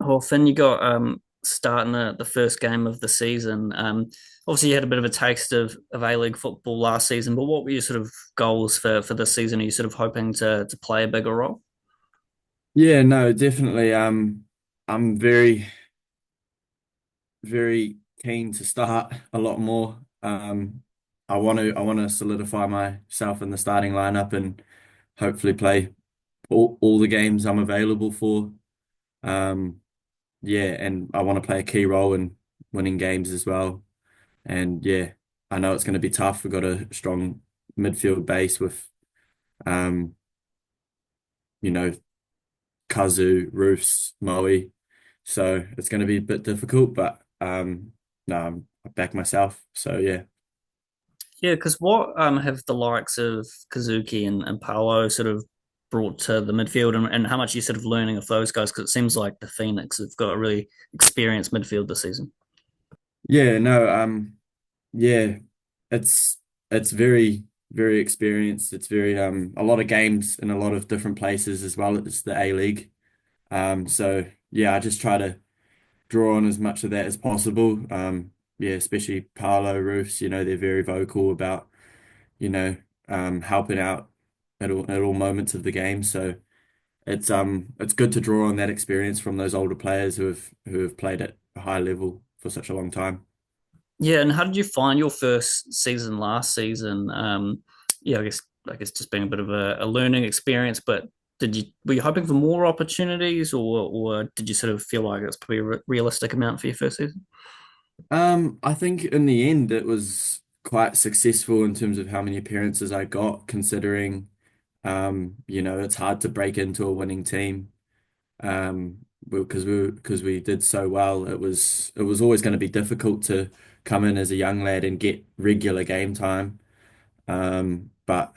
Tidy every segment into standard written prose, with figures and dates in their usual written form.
Well, Finn, you got starting the first game of the season. Obviously, you had a bit of a taste of A-League football last season, but what were your sort of goals for this season? Are you sort of hoping to play a bigger role? Yeah, no, definitely. I'm very keen to start a lot more. I want to solidify myself in the starting lineup and hopefully play all the games I'm available for. Um, yeah, and I want to play a key role in winning games as well. And yeah, I know it's going to be tough. We've got a strong midfield base with um, you know, Kazu, Roofs, Moe. So it's going to be a bit difficult, but no, I back myself. So yeah. Yeah, because what have the likes of Kazuki and Paolo sort of brought to the midfield, and how much are you sort of learning of those guys? Because it seems like the Phoenix have got a really experienced midfield this season. Yeah, no, yeah, it's it's very experienced. It's very a lot of games in a lot of different places as well as the A-League. So yeah, I just try to draw on as much of that as possible. Yeah, especially Paolo Roofs, they're very vocal about, you know, helping out at all moments of the game. So it's good to draw on that experience from those older players who have played at a high level for such a long time. Yeah, and how did you find your first season last season? Yeah, I guess just being a bit of a learning experience, but were you hoping for more opportunities, or did you sort of feel like it's probably a realistic amount for your first season? I think in the end it was quite successful in terms of how many appearances I got, considering it's hard to break into a winning team. Because we did so well, it was always going to be difficult to come in as a young lad and get regular game time. But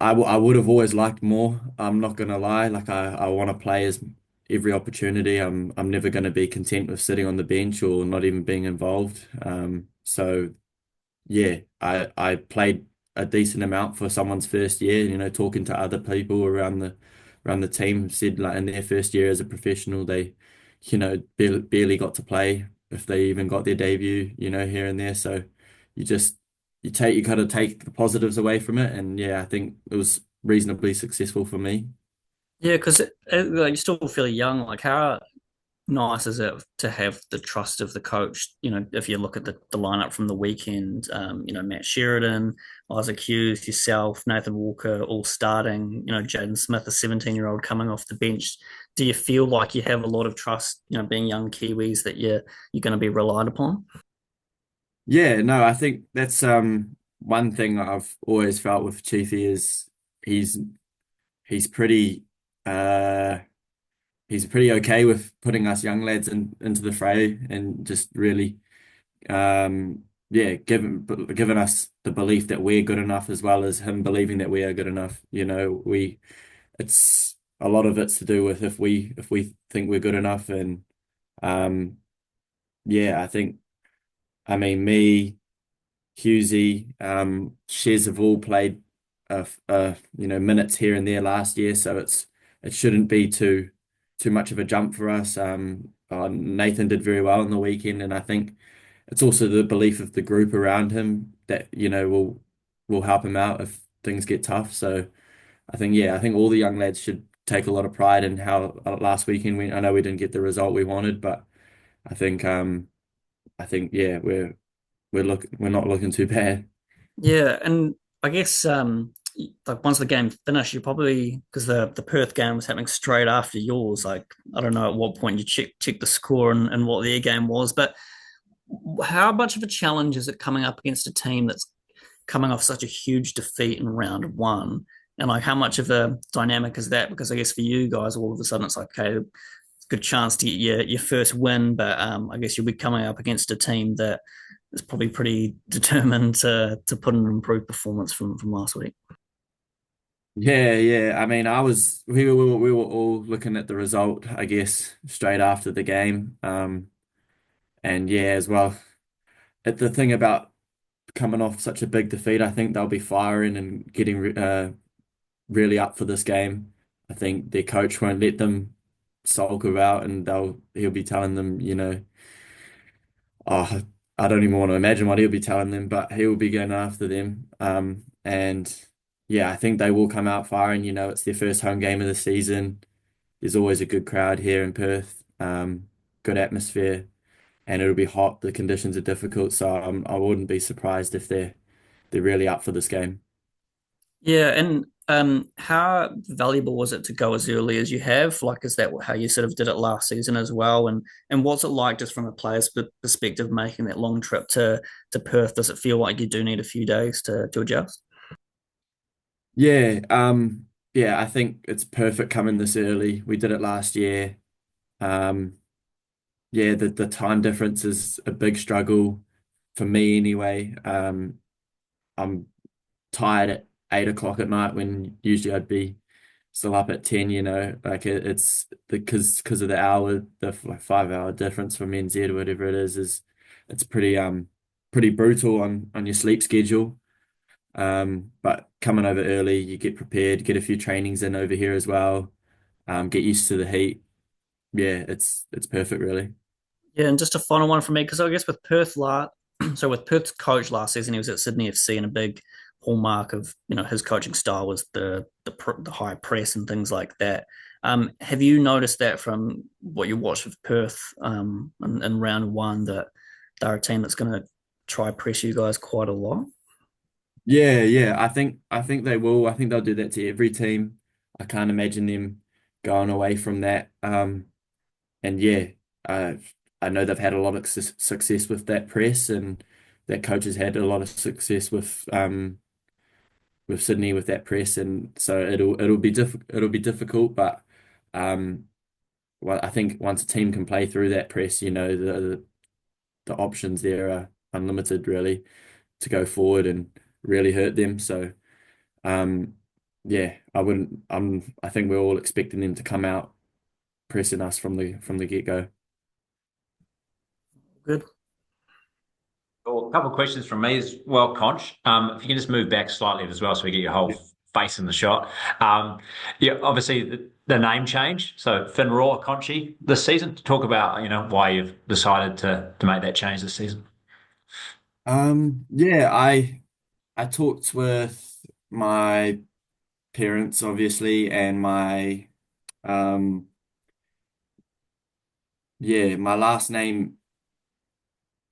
I would have always liked more. I'm not gonna lie. Like I want to play as every opportunity. I'm never gonna be content with sitting on the bench or not even being involved. So yeah, I played a decent amount for someone's first year. Talking to other people around the team said like in their first year as a professional, they barely got to play if they even got their debut. Here and there. So you just you kind of take the positives away from it, and yeah, I think it was reasonably successful for me. Yeah, because like, you're still fairly young. Like, how nice is it to have the trust of the coach? If you look at the lineup from the weekend, Matt Sheridan, Isaac Hughes, yourself, Nathan Walker, all starting. Jaden Smith, a 17-year-old coming off the bench. Do you feel like you have a lot of trust? Being young Kiwis, that you're going to be relied upon. Yeah, no, I think that's one thing I've always felt with Chiefy is he's he's pretty uh he's pretty okay with putting us young lads into the fray and just really yeah, giving us the belief that we're good enough as well as him believing that we are good enough. It's a lot of it's to do with if we think we're good enough. And um yeah, I mean me, Husey, Shez have all played minutes here and there last year, so it shouldn't be too much of a jump for us. Nathan did very well on the weekend, and I think it's also the belief of the group around him that will help him out if things get tough. So I think all the young lads should take a lot of pride in how last weekend went. I know we didn't get the result we wanted, but I think yeah, we're not looking too bad. Yeah, and I guess like once the game finished, you probably, because the Perth game was happening straight after yours. Like, I don't know at what point you check the score and what their game was, but how much of a challenge is it coming up against a team that's coming off such a huge defeat in round one? And like, how much of a dynamic is that? Because I guess for you guys, all of a sudden it's like, okay, it's a good chance to get your first win, but I guess you'll be coming up against a team that is probably pretty determined to put in an improved performance from last week. Yeah, yeah. I mean, we were all looking at the result, I guess, straight after the game. And yeah, as well. The thing about coming off such a big defeat, I think they'll be firing and getting really up for this game. I think their coach won't let them. sulk about, and he'll be telling them, oh, I don't even want to imagine what he'll be telling them, but he'll be going after them. And yeah, I think they will come out firing. It's their first home game of the season. There's always a good crowd here in Perth, good atmosphere, and it'll be hot. The conditions are difficult, so I wouldn't be surprised if they're really up for this game. Yeah, and how valuable was it to go as early as you have? Like, is that how you sort of did it last season as well? And what's it like just from a player's perspective, making that long trip to Perth? Does it feel like you do need a few days to adjust? Yeah, yeah, I think it's perfect coming this early. We did it last year. Um, yeah, the time difference is a big struggle for me anyway. I'm tired at 8 o'clock at night when usually I'd be still up at 10, like it's because of the hour, the 5 hour difference from NZ or whatever it is it's pretty brutal on your sleep schedule. But coming over early, you get prepared, get a few trainings in over here as well, get used to the heat. Yeah, it's perfect really. Yeah, and just a final one for me, because I guess with so with Perth's coach last season, he was at Sydney FC, and a big hallmark of his coaching style was the high press and things like that. Have you noticed that from what you watched with Perth in round one, that they're a team that's going to try press you guys quite a lot? Yeah, yeah. I think they will. I think they'll do that to every team. I can't imagine them going away from that. And yeah, uh, I know they've had a lot of success with that press, and that coach has had a lot of success with Sydney with that press, and so it'll be difficult, but um, well, I think once a team can play through that press, the options there are unlimited really to go forward and really hurt them. So um, yeah, I wouldn't. I think we're all expecting them to come out pressing us from the get-go. Good. Well, a couple of questions from me as well, Conch. If you can just move back slightly as well so we get your whole face in the shot. Yeah, obviously the name change. So Finn Roa Conchie this season. To talk about, why you've decided to make that change this season. Yeah, I talked with my parents obviously, and um my last name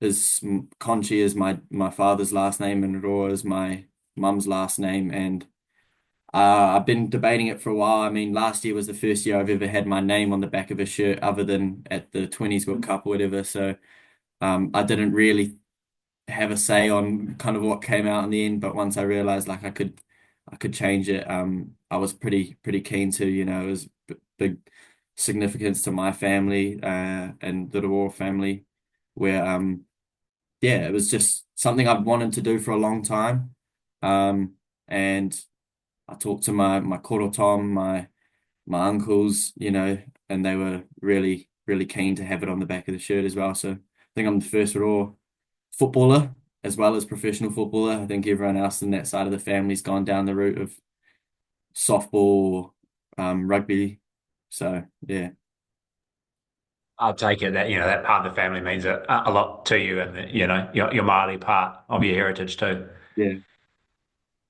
is Conchi is my father's last name, and Roa is my mum's last name, and I've been debating it for a while. I mean, last year was the first year I've ever had my name on the back of a shirt other than at the 20s World Cup or whatever, so I didn't really have a say on kind of what came out in the end, but once I realized like I could change it, I was pretty keen to, it was big significance to my family and the Royal family, where yeah, it was just something I've wanted to do for a long time. And I talked to my koro Tom, my uncles, and they were really keen to have it on the back of the shirt as well. So I think I'm the first Raw footballer as well as professional footballer. I think everyone else in that side of the family's gone down the route of softball, rugby. So yeah, I'll take it that, that part of the family means a lot to you and, your Māori part of your heritage too. yeah,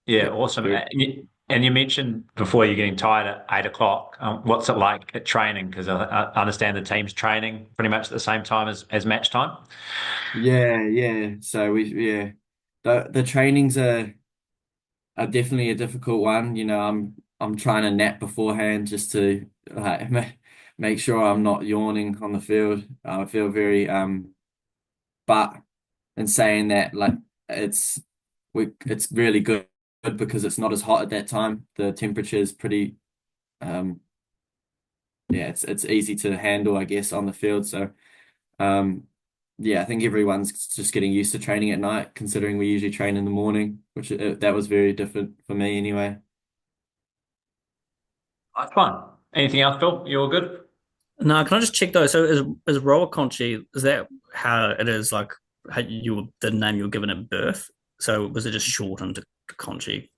Yeah, yeah. awesome. Very. And you mentioned before you're getting tired at 8 o'clock. What's it like at training? Because I understand the team's training pretty much at the same time as match time. Yeah, yeah. So the trainings are definitely a difficult one. I'm trying to nap beforehand just to like make sure I'm not yawning on the field. I feel very but in saying that, like it's really good because it's not as hot at that time. The temperature is pretty um yeah, it's easy to handle, I guess, on the field. So um yeah, I think everyone's just getting used to training at night, considering we usually train in the morning, which that was very different for me anyway. That's fun. Anything else, Phil? You all good? No, can I just check though? So is Roa Conchie, is that how it is, like how the name you were given at birth? So was it just shortened to Conchie?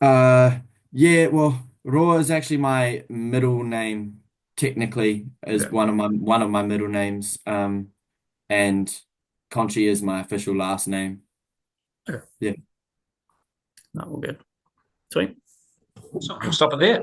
Uh, yeah, well, Roa is actually my middle name. technically is Okay. one of my middle names. And Conchie is my official last name. Okay. Yeah. No, all good. Sweet. So we'll stop it there.